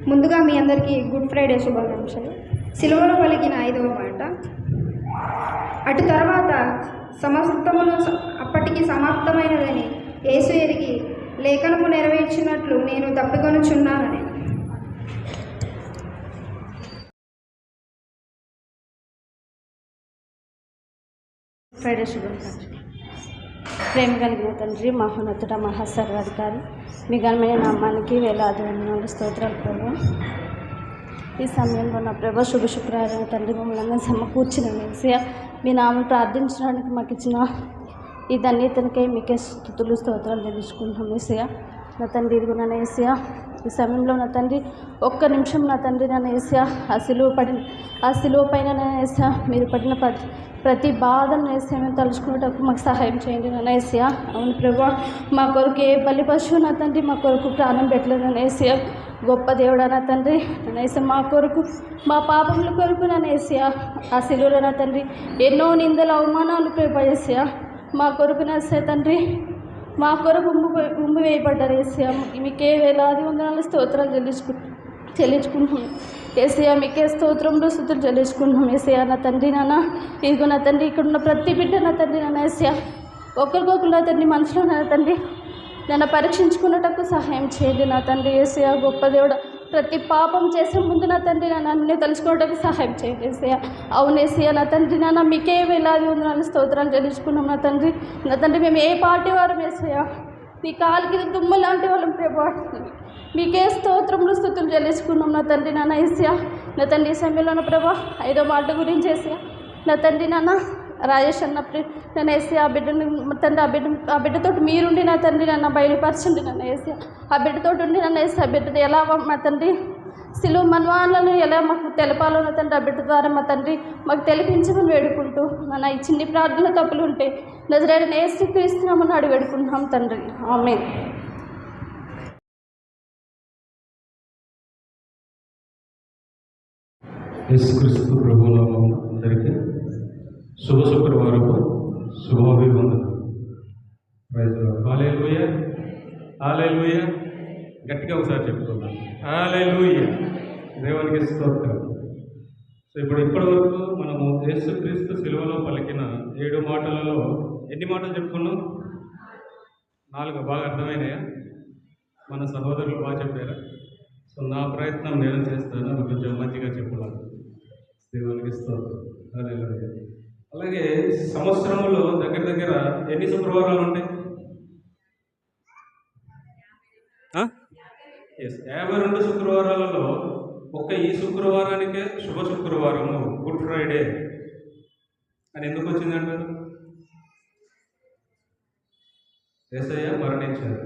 ముందుగా మీ అందరికీ good Friday శుభాకాంక్షలు. సిలువలో పలికిన 5వ మాట, అటు తర్వాత సమస్తమును అప్పటికి సమాప్తమైనదని యేసు ఎరిగి లేఖనము నెరవేర్చినట్లు నేను తప్పికొనుచున్నానని. ఫ్రైడే శుభాకాంక్షలు. ప్రేమ కలిగిన తండ్రి, మహోన్నతుడ, మహాసర్వాధికారి, మీ ఘనమైన నామానికి వేలాది వందనాలు, స్తోత్రాలు ప్రభు. ఈ సమయంలో నా ప్రభు శుభ శుక్రవారం తండ్రి మమ్మల్ని సమకూర్చిన యేసయ్య, మీ నామం ప్రార్థించడానికి మాకు ఇచ్చిన ఈ ధన్యతనికై మీకే స్తుతులు స్తోత్రాలు తెలుసుకుంటున్నాం యేసయ్య. నా తండ్రి ఇదిగో నన్ను యేసయ్య, ఈ సమయంలో నా తండ్రి ఒక్క నిమిషం నా తండ్రి నన్ను యేసయ్య ఆ సిలువ పైన నన్ను యేసయ్య మీరు పడిన ప్రతి బాధను యేసయ్య మేము తలుచుకునేటప్పుడు మాకు సహాయం చేయండి నన్ను యేసయ్య. అవును ప్రభా, మా కొరకు ఏ బలి పశువు నా తండ్రి మా కొరకు ప్రాణం పెట్టలేదు నన్ను యేసయ్య. గొప్ప దేవుడా నా తండ్రి నన్ను యేసయ్య, మా కొరకు మా పాపముల కొరకు నన్ను యేసయ్య ఆ సిలువలో నా తండ్రి ఎన్నో నిందలు అవమానాలు ప్రభా యేసయ్య మా కొరకు నా తండ్రి మా కొరకు ఉమ్ము వేయబడ్డారు యేసయ్య. మీకే వేలాది వందనాలు స్తోత్రాలు చెల్లించుకుంటున్నాం యేసయ్య. మీకే స్తోత్రంలో స్తుతులు చెల్లించుకుంటున్నాం యేసయ్య. నా తండ్రి నాన్న ఇదిగో నా తండ్రి ఇక్కడ ఉన్న ప్రతి బిడ్డ నా తండ్రి నాన్న యేసయ్య ఒకరికొకరు నా తండ్రి మనసులో నా తండ్రి నన్ను పరీక్షించుకున్నటకు సహాయం చేయండి నా తండ్రి యేసయ్య. గొప్ప దేవుడు, ప్రతి పాపం చేసే ముందు నా తండ్రి నన్ను తెలుసుకోవడానికి సహాయం చేయండి యేసయ్య. అవును యేసయ్య, నా తండ్రి నాన్న మీకే వేలాది వందనాలు స్తోత్రాలు చెల్లించుకున్నాం నా తండ్రి. నా తండ్రి మేము ఏ పార్టీ వారం యేసయ్య, నీ కాలికి దుమ్మ లాంటి వాళ్ళం ప్రభా, మీకే స్తోత్రములు స్తుతులు చెల్లించుకున్నాం నా తండ్రి నాన్న యేసయ్య. నా తండ్రి ఈ సమయంలో నా ప్రభా 5వ మాట గురించి యేసయ్య, నా తండ్రి నాన్న రాజేష్ అన్నప్పుడు నన్ను వేసి ఆ బిడ్డని తండ్రి ఆ బిడ్డతో మీరుండి నా తండ్రి నన్ను బయలుపరచండి నన్ను వేసి ఆ బిడ్డతో ఉండి నన్ను వేసి ఆ బిడ్డ ఎలా మా తండ్రి సిలువ మనవాళ్ళను ఎలా మాకు తెలపాలో నా తండ్రి ఆ బిడ్డ ద్వారా మా తండ్రి మాకు తెలిపించమని వేడుకుంటూ నన్ను ఈ చిన్ని ప్రార్థన తప్పులు ఉంటే నజరేయుడైన యేసుక్రీస్తునామమున అడిగి వేడుకుంటున్నాం తండ్రి, ఆమేన్. యేసుక్రీస్తు ప్రభునామమున అందరికీ శుభ శుక్రవారపు శుభాభివందనాలు. Praise the lord. Hallelujah, hallelujah. గట్టిగా ఒకసారి చెప్పుకుందాం, హల్లెలూయా. దేవునికి స్తోత్రం. సో ఇప్పటి వరకు మనము యేసుక్రీస్తు సిలువలో పలికిన 7 మాటలలో ఎన్ని మాటలు చెప్పుకున్నాం? 4 బాగా అర్థమైనాయా? మన సహోదరులు బాగా చెప్పారా? సో నా ప్రయత్నం నేను చేస్తాను, అది కొంచెం మంచిగా చెప్పాలి. దేవునికి స్తోత్రం, హల్లెలూయా. అలాగే సంవత్సరంలో దగ్గర ఎన్ని శుక్రవారాలు ఉంటాయి? 52 శుక్రవారాలలో ఈ శుక్రవారానికే శుభ శుక్రవారము, గుడ్ ఫ్రైడే అని ఎందుకు వచ్చిందంటారు? యేసయ్య మరణించారు,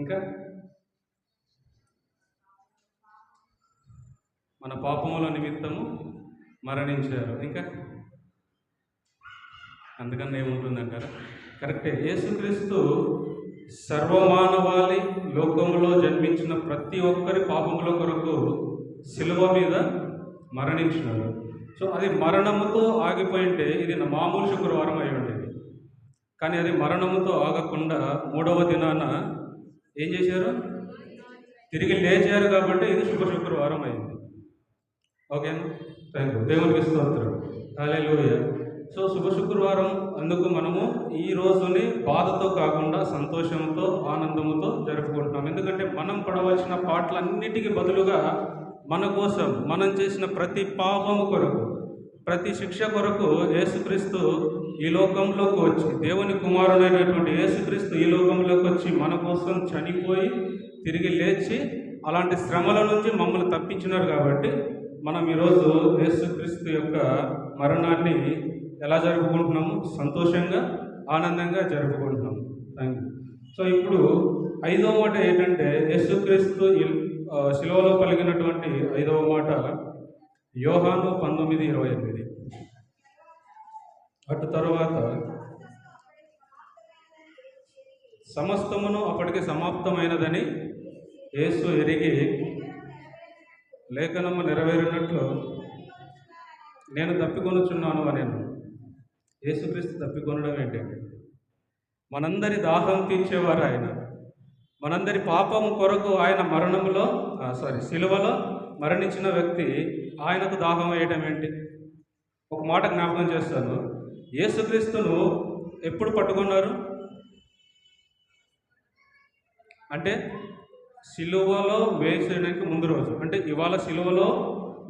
ఇంకా మన పాపముల నిమిత్తము మరణించారు, ఇంకా అందుకని ఏముంటుందంటారా? కరెక్టే. యేసుక్రీస్తు సర్వమానవాళి లోకంలో జన్మించిన ప్రతి ఒక్కరి పాపముల కొరకు శిలువ మీద మరణించినారు. సో అది మరణముతో ఆగిపోయింటే ఇది మామూలు శుక్రవారం అయి ఉండేది. కానీ అది మరణముతో ఆగకుండా 3వ దినాన ఏం చేశారు? తిరిగి లేచారు. కాబట్టి ఇది శుభ శుక్రవారం అయింది. ఓకేనా? Thank you. దేవునికి స్తోత్రం, హల్లెలూయా. సో శుభ శుక్రవారం అందుకు మనము ఈ రోజుని బాధతో కాకుండా సంతోషంతో ఆనందంతో జరుపుకుంటున్నాం. ఎందుకంటే మనం పడవలసిన పాటలన్నిటికీ బదులుగా మన కోసం మనం చేసిన ప్రతి పాపము కొరకు, ప్రతి శిక్ష కొరకు యేసుక్రీస్తు ఈ లోకంలోకి వచ్చి, దేవుని కుమారుడైనటువంటి యేసుక్రీస్తు ఈ లోకంలోకి వచ్చి మన కోసం చనిపోయి తిరిగి లేచి అలాంటి శ్రమల నుంచి మమ్మల్ని తప్పించినారు. కాబట్టి మనం ఈరోజు యేసుక్రీస్తు యొక్క మరణాన్ని ఎలా జరుపుకుంటున్నాము? సంతోషంగా ఆనందంగా జరుపుకుంటున్నాము. Thank you. సో ఇప్పుడు 5వ మాట ఏంటంటే, యేసుక్రీస్తు శిలువలో పలికినటువంటి 5వ మాట యోహాను 19:28. అటు తరువాత సమస్తమును అప్పటికి సమాప్తమైనదని యేసు ఎరిగి లేఖనము నెరవేరినట్లు నేను తప్పికొనుచున్నాను అనేను. యేసుక్రీస్తు తప్పికొనడం ఏంటంటే, మనందరి దాహం తీర్చేవారు ఆయన. మనందరి పాపం కొరకు ఆయన సిలువలో మరణించిన వ్యక్తి ఆయనకు దాహం వేయటం ఏంటి? ఒక మాట జ్ఞాపకం చేస్తాను. యేసుక్రీస్తును ఎప్పుడు పట్టుకున్నారు? అంటే సిలువలో వేసేయడానికి ముందు రోజు. అంటే ఇవాళ సిలువలో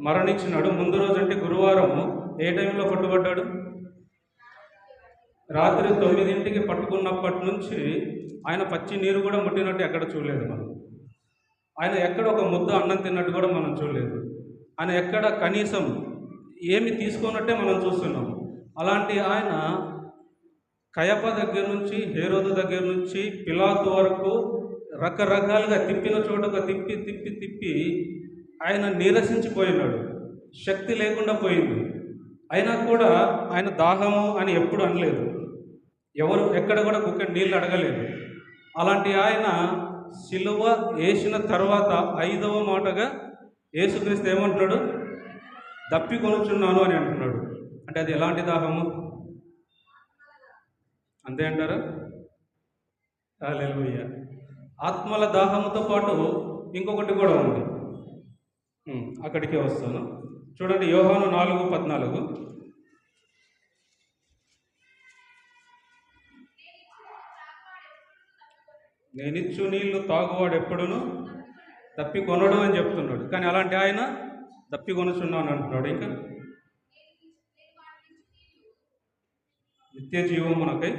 మరణించినాడు, ముందు రోజు అంటే గురువారము. ఏ టైంలో పట్టుబడ్డాడు? రాత్రి 9ంటికి పట్టుకున్నప్పటి నుంచి ఆయన పచ్చి నీరు కూడా ముట్టినట్టు ఎక్కడ చూడలేదు మనం. ఆయన ఎక్కడ ఒక ముద్ద అన్నం తిన్నట్టు కూడా మనం చూడలేదు. ఆయన ఎక్కడ కనీసం ఏమి తీసుకున్నట్టే మనం చూస్తున్నాం. అలాంటి ఆయన కయప దగ్గర నుంచి, హేరోదు దగ్గర నుంచి, పిలాతు వరకు రకరకాలుగా తిప్పిన చోటగా తిప్పి తిప్పి తిప్పి ఆయన నీరసించిపోయినాడు. శక్తి లేకుండా పోయింది. అయినా కూడా ఆయన దాహము అని ఎప్పుడు అనలేదు. ఎవరు ఎక్కడ కూడా గుక్కెడు నీళ్ళు అడగలేదు. అలాంటి ఆయన సిలువ వేసిన తర్వాత 5వ మాటగా యేసుక్రీస్తు ఏమంటున్నాడు? దప్పి కొనుచున్నాను అని అంటున్నాడు. అంటే అది ఎలాంటి దాహము? అంతే అంటారా? హల్లెలూయా. ఆత్మల దాహంతో పాటు ఇంకొకటి కూడా ఉంది. అక్కడికే వస్తాను. చూడండి, యోహాను 4:14. నేనిచ్చు నీళ్లు తాగువాడు ఎప్పుడును తప్పి కొనడు అని చెప్తున్నాడు. కానీ అలాంటి ఆయన తప్పి కొనుచున్నాను అంటున్నాడు. ఇంకా నిత్య జీవమునకై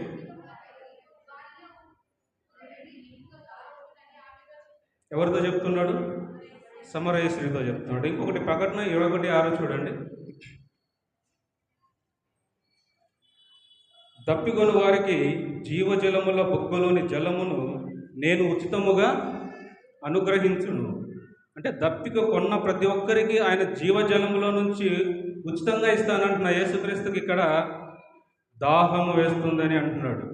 ఎవరితో చెప్తున్నాడు? సమరయ స్త్రీతో చెప్తున్నాడు. ఇంకొకటి ప్రకటన 21:6 చూడండి. దప్పిగొని వారికి జీవజలముల బొగ్గలోని జలమును నేను ఉచితముగా అనుగ్రహించును. అంటే దప్పిక కొన్న ప్రతి ఒక్కరికి ఆయన జీవజలములో నుంచి ఉచితంగా ఇస్తానంటున్న యేసుక్రీస్తుకి ఇక్కడ దాహం వేస్తుందని అంటున్నాడు.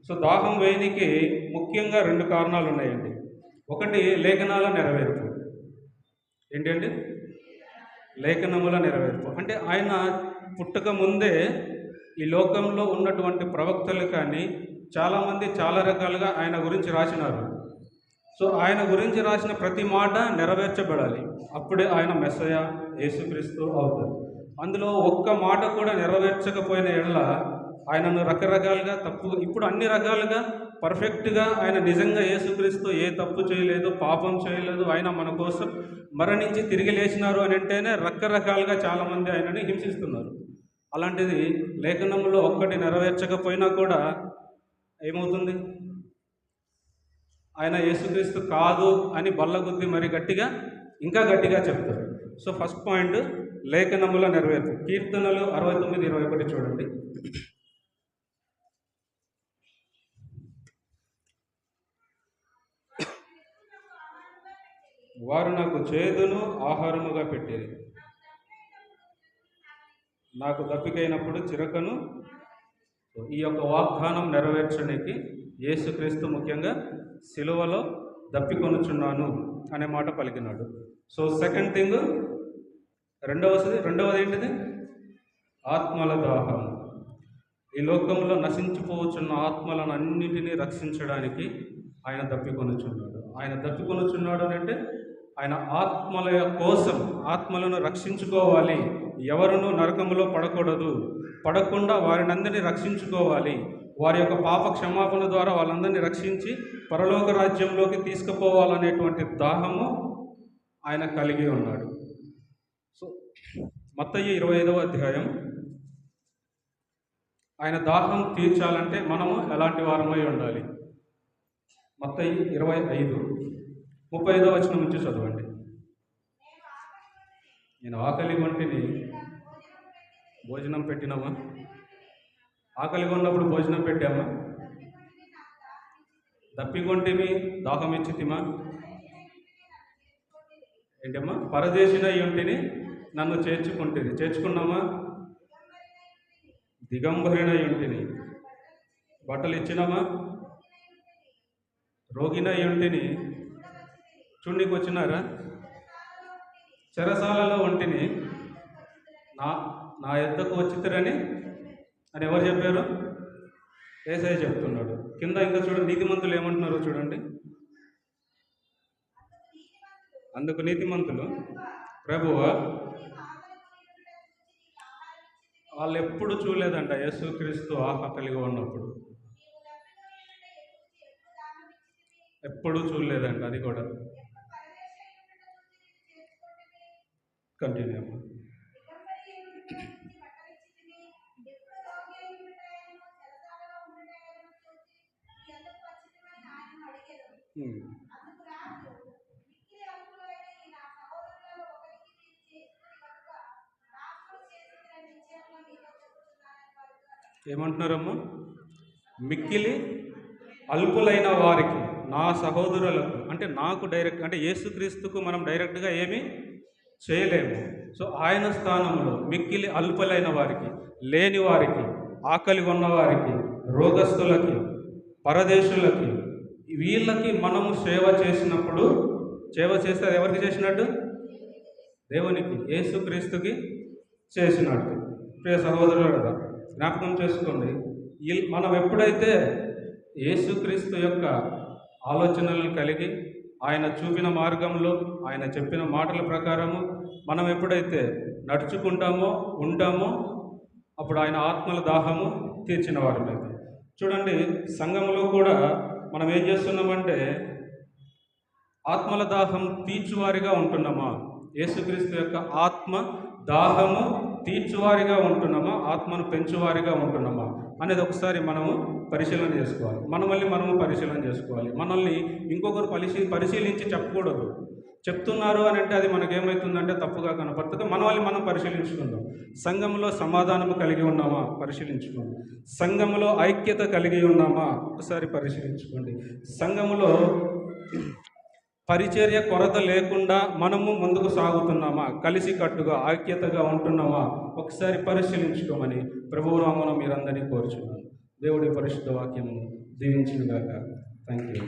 సో దాహం వేయనికి ముఖ్యంగా 2 కారణాలు ఉన్నాయండి. ఒకటి లేఖనాల నెరవేర్పు. ఏంటండి? లేఖనముల నెరవేర్పు. అంటే ఆయన పుట్టక ముందే ఈ లోకంలో ఉన్నటువంటి ప్రవక్తలు కానీ చాలామంది చాలా రకాలుగా ఆయన గురించి రాసినారు. సో ఆయన గురించి రాసిన ప్రతి మాట నెరవేర్చబడాలి. అప్పుడే ఆయన మెస్సయ యేసుక్రీస్తు అవుతారు. అందులో ఒక్క మాట కూడా నెరవేర్చకపోయిన ఎడల ఆయనను రకరకాలుగా ఇప్పుడు అన్ని రకాలుగా పర్ఫెక్ట్గా ఆయన నిజంగా యేసుక్రీస్తు ఏ తప్పు చేయలేదు, పాపం చేయలేదు, ఆయన మన కోసం మరణించి తిరిగి లేచినారు అని అంటేనే రకరకాలుగా చాలామంది ఆయనని హింసిస్తున్నారు. అలాంటిది లేఖనంలో ఒక్కటి నెరవేర్చకపోయినా కూడా ఏమవుతుంది? ఆయన యేసుక్రీస్తు కాదు అని బల్లగుద్ది మరి ఇంకా గట్టిగా చెప్తారు. సో ఫస్ట్ పాయింట్ లేఖనముల నెరవేర్పు. కీర్తనలు 69:21 చూడండి. వారు నాకు చేదును ఆహారముగా పెట్టేది, నాకు దప్పికైనప్పుడు చిరకను. ఈ యొక్క వాగ్దానం నెరవేర్చడానికి యేసుక్రీస్తు ముఖ్యంగా సిలువలో దప్పికొనుచున్నాను అనే మాట పలికినాడు. సో సెకండ్ థింగ్, రెండవది ఏంటిది? ఆత్మల దాహం. ఈ లోకంలో నశించిపోవచ్చున్న ఆత్మలను అన్నిటినీ రక్షించడానికి ఆయన దప్పికొనుచున్నాడు. ఆయన దప్పికొనుచున్నాడు అని అంటే ఆయన ఆత్మల కోసం, ఆత్మలను రక్షించుకోవాలి. ఎవరునూ నరకములో పడకుండా వారినందరినీ రక్షించుకోవాలి. వారి యొక్క పాప క్షమాపణ ద్వారా వాళ్ళందరినీ రక్షించి పరలోక రాజ్యంలోకి తీసుకుపోవాలనేటువంటి దాహము ఆయన కలిగి ఉన్నాడు. సో మత్తయి 25వ అధ్యాయం. ఆయన దాహం తీర్చాలంటే మనము ఎలాంటి వారమై ఉండాలి? మత్తయి 25:35 వచనం నుంచి చదవండి. నేను ఆకలి వంటిని భోజనం పెట్టినామా? ఆకలిగా ఉన్నప్పుడు భోజనం పెట్టామా? దప్పికొంటిమి దాహం ఇచ్చితిమా? ఏంటమ్మా? పరదేశినై ఉంటిని నన్ను చేర్చుకున్నామా? దిగంబరినై ఉంటిని బట్టలు ఇచ్చినామా? రోగినై ఉంటిని చూడనికి వచ్చినారా? చెరసాలలో ఉంటిని నా యొద్దకు వచ్చితరని అని ఎవరు చెప్పారు? యేసయ్య చెప్తున్నాడు. కింద ఇంకా చూడండి, నీతిమంతులు ఏమంటున్నారో చూడండి. అందుకు నీతిమంతులు ప్రభువా వాళ్ళు ఎప్పుడు చూడలేదంట యేసుక్రీస్తు ఆకలిగా ఉన్నప్పుడు, ఎప్పుడు చూడలేదంట. అది కూడా కంటిన్యూ. ఏమంటున్నారమ్మా? మిక్కిలి అల్పులైన వారికి, నా సహోదరులకు, అంటే నాకు డైరెక్ట్, అంటే యేసుక్రీస్తుకు మనం డైరెక్ట్గా ఏమీ చేయలేము. సో ఆయన స్థానంలో మిక్కిలి అల్పులైన వారికి, లేని వారికి, ఆకలి ఉన్నవారికి, రోగస్తులకి, పరదేశులకి, వీళ్ళకి మనము సేవ చేసినప్పుడు, సేవ చేస్తే అది ఎవరికి చేసినట్టు? దేవునికి, యేసుక్రీస్తుకి చేసినట్టు. ప్రియ సహోదరులు కదా, జ్ఞాపకం చేసుకోండి. మనం ఎప్పుడైతే యేసుక్రీస్తు యొక్క ఆలోచనలను కలిగి ఆయన చూపిన మార్గంలో, ఆయన చెప్పిన మాటల ప్రకారము మనం ఎప్పుడైతే నడుచుకుంటామో ఉంటామో, అప్పుడు ఆయన ఆత్మల దాహము తీర్చిన వారమైతే. చూడండి, సంఘంలో కూడా మనం ఏం చేస్తున్నామంటే ఆత్మల దాహం తీర్చువారిగా ఉంటున్నామా? యేసుక్రీస్తు యొక్క ఆత్మ దాహము తీర్చువారిగా ఉంటున్నామా? ఆత్మను పెంచువారిగా ఉంటున్నామా అనేది ఒకసారి మనము పరిశీలన చేసుకోవాలి. మనము పరిశీలన చేసుకోవాలి. మనల్ని ఇంకొకరు పరిశీలించి చెప్పకూడదు. చెప్తున్నారు అని అంటే అది మనకేమవుతుందంటే తప్పుగా కనపడుతుంది. మనం పరిశీలించుకుందాం. సంఘంలో సమాధానము కలిగి ఉన్నామా? పరిశీలించుకోండి. సంఘంలో ఐక్యత కలిగి ఉన్నామా? ఒకసారి పరిశీలించుకోండి. సంఘములో పరిచర్య కొరత లేకుండా మనము ముందుకు సాగుతున్నామా? కలిసి కట్టుగా ఐక్యతగా ఉంటున్నామా? ఒకసారి పరిశీలించుకోమని ప్రభువు నామమున మీరందరినీ కోరుచున్నాను. దేవుడి పరిశుద్ధ వాక్యము దీవించును గాక. Thank you.